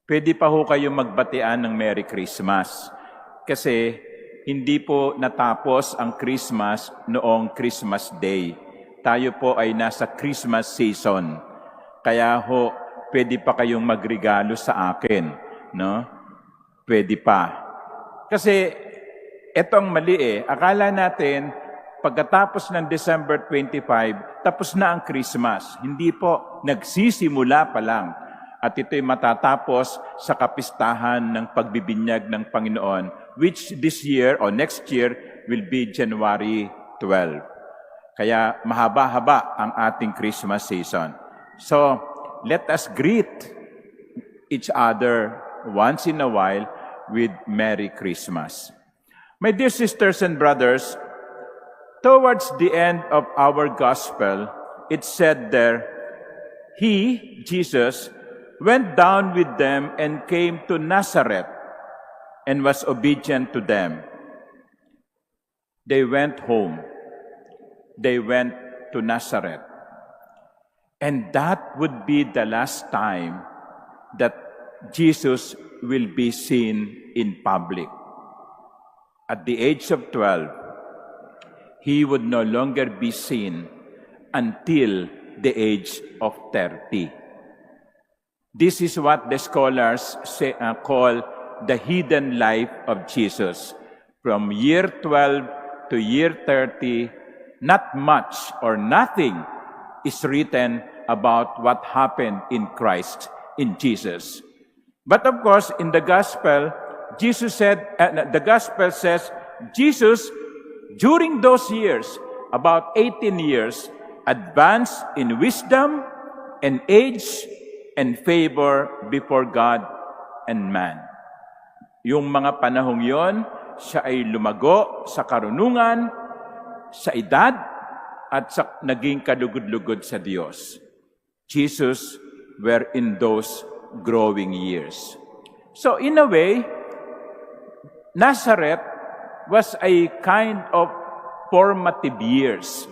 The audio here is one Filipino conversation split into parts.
pwede pa ho kayong magbatian ng Merry Christmas. Kasi hindi po natapos ang Christmas noong Christmas Day. Tayo po ay nasa Christmas season. Kaya ho, pwede pa kayong magregalo sa akin. No? Pwede pa. Kasi etong mali Akala natin, pagkatapos ng December 25, tapos na ang Christmas. Hindi po. Nagsisimula pa lang. At ito'y matatapos sa kapistahan ng pagbibinyag ng Panginoon, which this year or next year will be January 12. Kaya mahaba-haba ang ating Christmas season. So, let us greet each other once in a while with Merry Christmas. My dear sisters and brothers, towards the end of our gospel, it said there, He, Jesus, went down with them and came to Nazareth and was obedient to them. They went home. They went to Nazareth. And that would be the last time that Jesus will be seen in public. At the age of 12, he would no longer be seen until the age of 30. This is what the scholars call the hidden life of Jesus. From year 12 to year 30, not much or nothing is written about what happened in Christ, in Jesus. But of course, in the gospel, the gospel says, Jesus, during those years, about 18 years, advanced in wisdom and age and favor before God and man. Yung mga panahong yon, siya ay lumago sa karunungan, sa edad, at sa naging kalugod-lugod sa Diyos. Jesus were in those growing years. So in a way, Nazareth was a kind of formative years.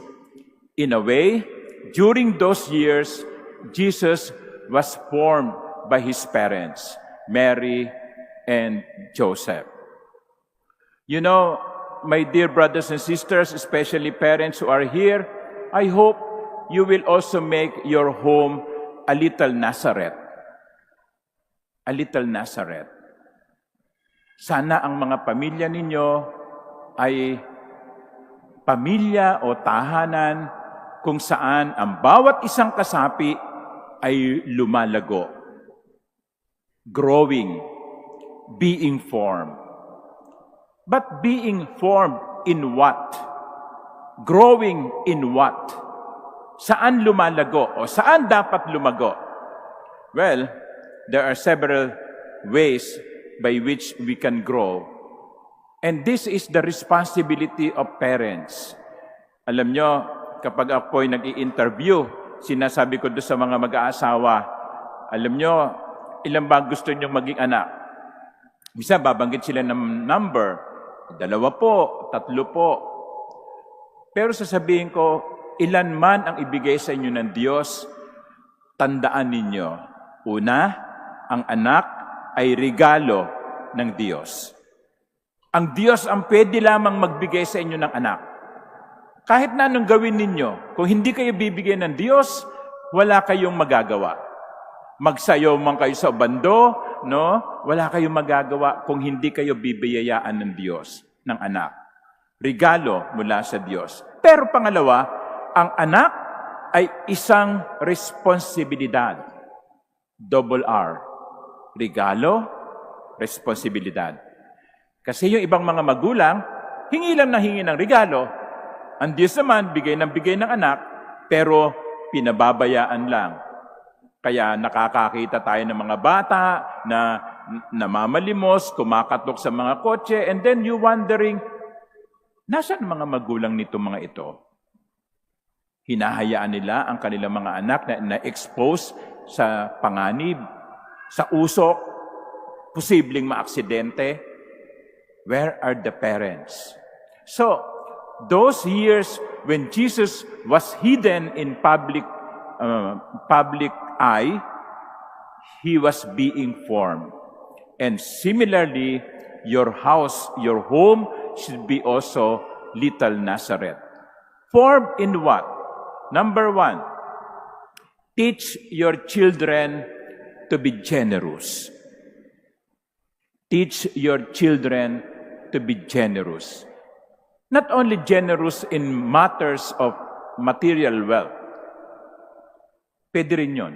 In a way, during those years, Jesus was formed by his parents, Mary and Joseph. You know, my dear brothers and sisters, especially parents who are here, I hope you will also make your home a little Nazareth. A little Nazareth. Sana ang mga pamilya ninyo ay pamilya o tahanan kung saan ang bawat isang kasapi ay lumalago, growing, being formed. But being formed in what? Growing in what? Saan lumalago o saan dapat lumago? Well, there are several ways by which we can grow. And this is the responsibility of parents. Alam nyo, kapag ako'y nag-i-interview, sinasabi ko doon sa mga mag-aasawa, alam nyo, ilan ba gusto nyong maging anak? Bisa babanggit sila ng number, 2 po, 3 po. Pero sasabihin ko, ilan man ang ibigay sa inyo ng Diyos, tandaan ninyo, una, ang anak ay regalo ng Diyos. Ang Diyos ang pwede lamang magbigay sa inyo ng anak. Kahit na anong gawin ninyo, kung hindi kayo bibigyan ng Diyos, wala kayong magagawa. Magsayaw man kayo sa bando, no? Wala kayong magagawa kung hindi kayo bibiyayaan ng Diyos, ng anak. Regalo mula sa Diyos. Pero pangalawa, ang anak ay isang responsibilidad. Double R. Regalo, responsibilidad. Kasi yung ibang mga magulang, hingi lang na hingi ng regalo. Ang Diyos naman, bigay ng anak, pero pinababayaan lang. Kaya nakakakita tayo ng mga bata na namamalimos, kumakatok sa mga kotse, and then you wondering, nasaan mga magulang nito mga ito? Hinahayaan nila ang kanilang mga anak na expose sa panganib, sa usok, posibleng maaksidente. Where are the parents? So, those years when Jesus was hidden in public eye, he was being formed. And similarly, your house, your home should be also little Nazareth. Formed in what? Number 1, teach your children to be generous. Teach your children to be generous. Not only generous in matters of material wealth. Pwede rin yun.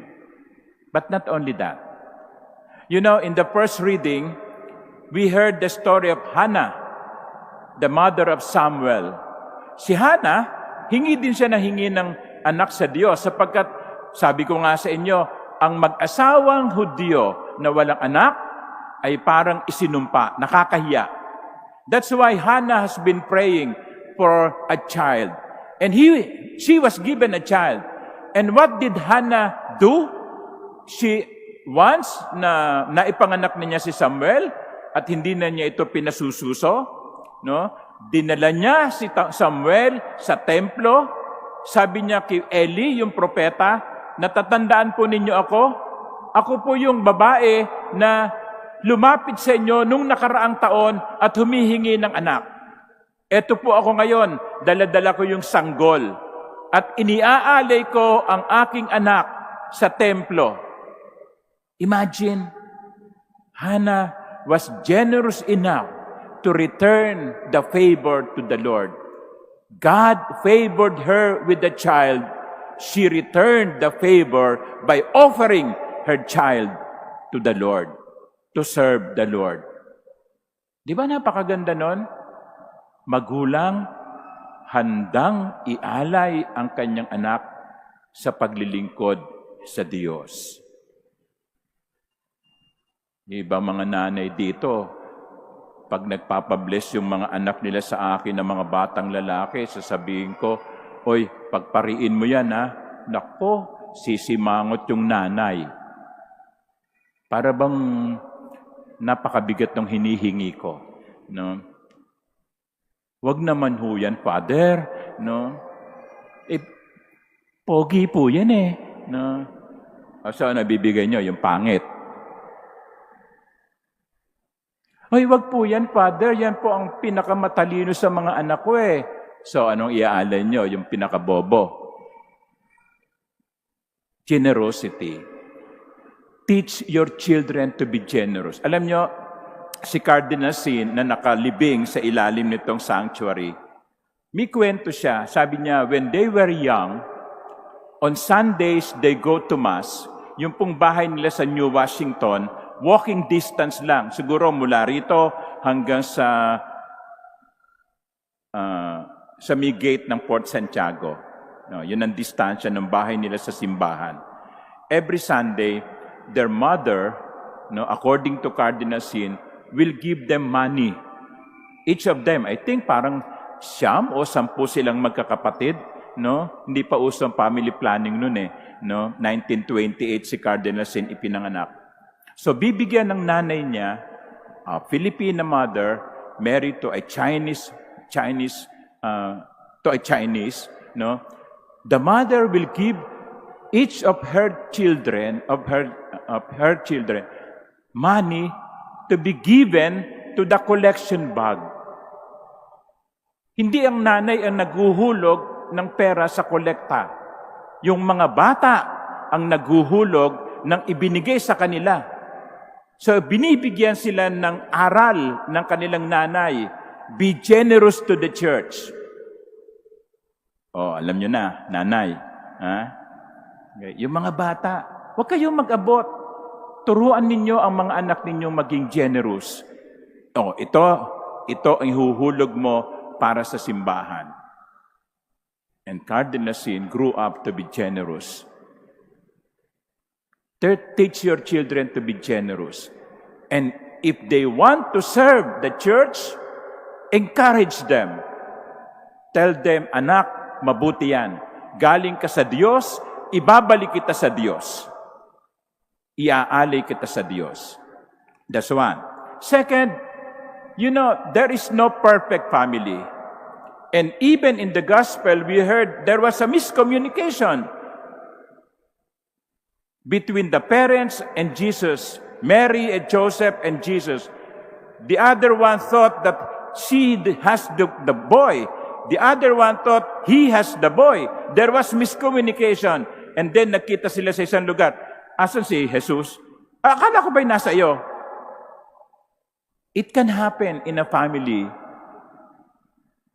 But not only that. You know, in the first reading, we heard the story of Hannah, the mother of Samuel. Si Hannah, hingi din siya na hingi ng anak sa Diyos sapagkat, sabi ko nga sa inyo, ang mag-asawang Hudyo na walang anak ay parang isinumpa, nakakahiya. That's why Hannah has been praying for a child. And she was given a child. And what did Hannah do? She, once na naipanganak na niya si Samuel at hindi na niya ito pinasususo, no? Dinala niya si Samuel sa templo. Sabi niya kay Eli, yung propeta, natatandaan po ninyo ako? Ako po yung babae na lumapit sa inyo nung nakaraang taon at humihingi ng anak. Eto po ako ngayon, dala-dala ko yung sanggol at iniaalay ko ang aking anak sa templo. Imagine, Hannah was generous enough to return the favor to the Lord. God favored her with a child. She returned the favor by offering her child to the Lord, to serve the Lord. Di ba napakaganda nun? Magulang, handang ialay ang kanyang anak sa paglilingkod sa Diyos. Iba mga nanay dito, pag nagpapabless yung mga anak nila sa akin ng mga batang lalaki, sasabihin ko, oy, pagpariin mo yan ha. Nako, sisimangot yung nanay. Para bang napakabigat ng hinihingi ko. No? Wag naman ho yan, Father. No? Pogi po yan eh. No? So, nabibigay nyo? Yung pangit. Ay, wag po yan, Father. Yan po ang pinakamatalino sa mga anak ko eh. So, anong iaalay nyo? Yung pinakabobo. Generosity. Teach your children to be generous. Alam nyo, si Cardinal Sin na nakalibing sa ilalim nitong sanctuary, may kwento siya. Sabi niya, when they were young, on Sundays, they go to Mass. Yung pong bahay nila sa New Washington, walking distance lang. Siguro mula rito hanggang sa may gate ng Port Santiago. No, yun ang distansya ng bahay nila sa simbahan. Every Sunday, their mother, no, according to Cardinal Sin, will give them money. Each of them, I think parang 9 o 10 silang magkakapatid. No? Hindi pa uso ang family planning noon eh. No? 1928 si Cardinal Sin ipinanganak. So bibigyan ng nanay niya, a Filipina mother, married to a Chinese, no? The mother will give each of her children, money to be given to the collection bag. Hindi ang nanay ang naghuhulog ng pera sa kolekta. Yung mga bata ang naghuhulog ng ibinigay sa kanila. So, binibigyan sila ng aral ng kanilang nanay. Be generous to the church. Oh, alam nyo na, nanay. Ha? Okay. Yung mga bata, huwag kayong mag-abot. Turuan ninyo ang mga anak ninyo maging generous. Oh, ito ang huhulog mo para sa simbahan. And Cardinal Sin grew up to be generous. Teach your children to be generous. And if they want to serve the church, encourage them. Tell them, anak, mabuti yan. Galing ka sa Diyos, ibabalik kita sa Diyos. Iaalay kita sa Diyos. That's one. Second, you know, there is no perfect family. And even in the gospel, we heard there was a miscommunication. between the parents and Jesus, Mary and Joseph and Jesus. The other one thought that she has the boy. The other one thought he has the boy. There was miscommunication. And then nakita sila sa isang lugar. Asan si Jesus? Akala ko ba'y nasa iyo? It can happen in a family.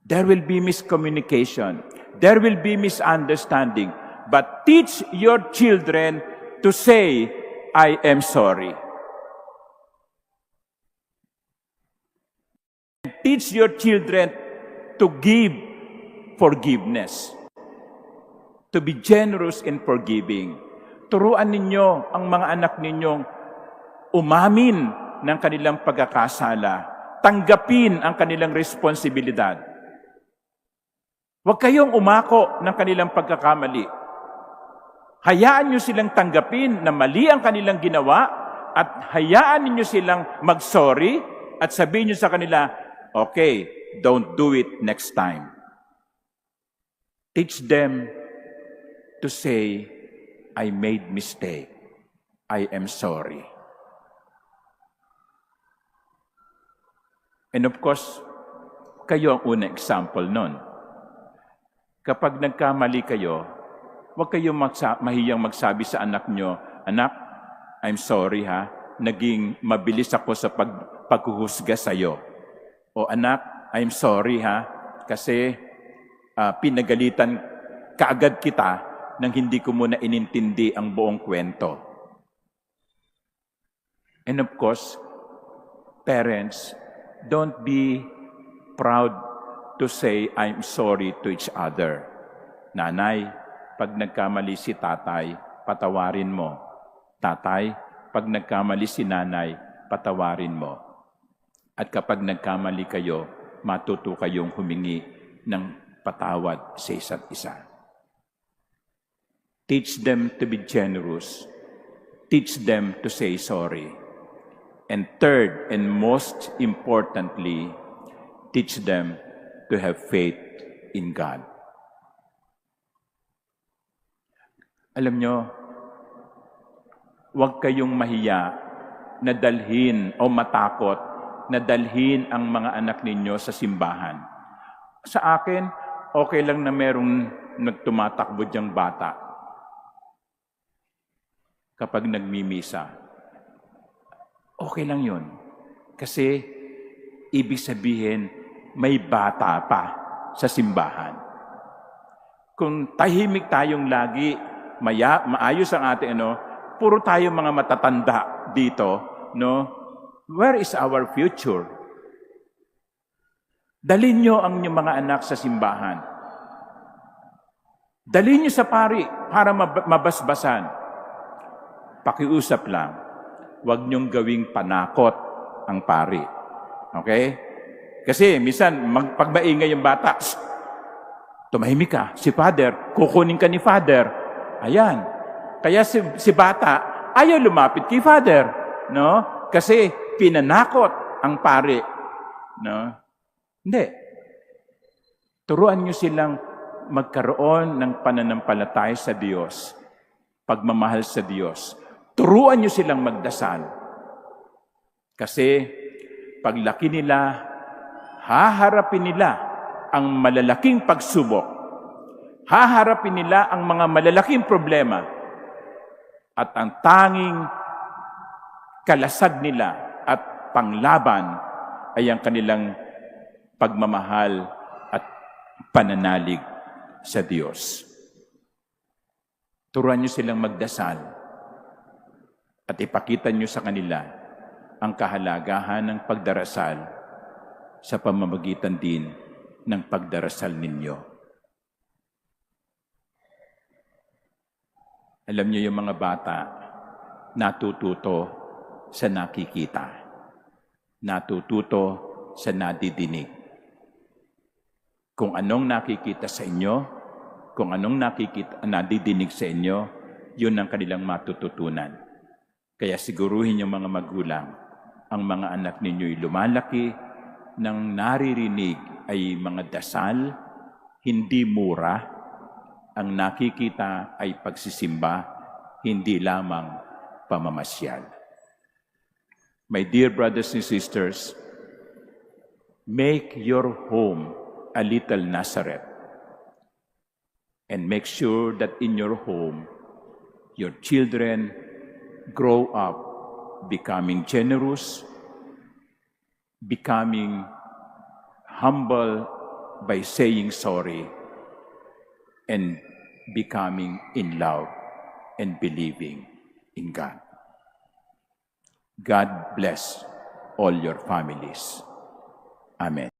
There will be miscommunication. There will be misunderstanding. But teach your children to say, I am sorry. Teach your children to give forgiveness. To be generous in forgiving. Turuan ninyo ang mga anak ninyong umamin ng kanilang pagkakasala. Tanggapin ang kanilang responsibilidad. Huwag kayong umako ng kanilang pagkakamali. Hayaan nyo silang tanggapin na mali ang kanilang ginawa at hayaan ninyo silang mag-sorry at sabihin nyo sa kanila, okay, don't do it next time. Teach them to say, I made mistake. I am sorry. And of course, kayo ang unang example nun. Kapag nagkamali kayo, huwag kayong mahiyang magsabi sa anak nyo, anak, I'm sorry ha, naging mabilis ako sa paghuhusga sa iyo. O anak, I'm sorry ha, kasi pinagalitan kaagad kita nang hindi ko muna inintindi ang buong kwento. And of course, parents, don't be proud to say, I'm sorry to each other. Nanay, pag nagkamali si tatay, patawarin mo. Tatay, pag nagkamali si nanay, patawarin mo. At kapag nagkamali kayo, matuto kayong humingi ng patawad sa isa't isa. Teach them to be generous. Teach them to say sorry. And third, and most importantly, teach them to have faith in God. Alam nyo, huwag kayong mahiya na dalhin o matakot na dalhin ang mga anak ninyo sa simbahan. Sa akin, okay lang na merong nagtumatakbo diyang bata kapag nagmimisa. Okay lang yun. Kasi, ibig sabihin, may bata pa sa simbahan. Kung tahimik tayong lagi, maayos ang ating puro tayo mga matatanda dito, no? Where is our future? Dalhin nyo ang inyong mga anak sa simbahan. Dalhin nyo sa pari para mabasbasan. Pakiusap lang. Huwag nyong gawing panakot ang pari. Okay? Kasi minsan, pag maingay yung bata, tumahimik ka. Si Father, kukunin ka ni Father. Ayan. Kaya si bata, ayaw lumapit kay Father. No? Kasi pinanakot ang pari. No? Hindi. Turuan nyo silang magkaroon ng pananampalataya sa Diyos. Pagmamahal sa Diyos. Turuan nyo silang magdasal. Kasi paglaki nila, haharapin nila ang malalaking pagsubok. Haharapin nila ang mga malalaking problema. At ang tanging kalasag nila at panglaban ay ang kanilang pagmamahal at pananalig sa Diyos. Turuan nyo silang magdasal. At ipakita nyo sa kanila ang kahalagahan ng pagdarasal sa pamamagitan din ng pagdarasal ninyo. Alam niyo yung mga bata, natututo sa nakikita. Natututo sa nadidinig. Kung anong nakikita sa inyo, kung anong nadidinig sa inyo, yun ang kanilang matututunan. Kaya siguruhin yung mga magulang, ang mga anak ninyo'y lumalaki nang naririnig ay mga dasal, hindi mura, ang nakikita ay pagsisimba, hindi lamang pamamasyal. My dear brothers and sisters, make your home a little Nazareth, and make sure that in your home, your children grow up becoming generous, becoming humble by saying sorry, and becoming in love and believing in God. God bless all your families. Amen.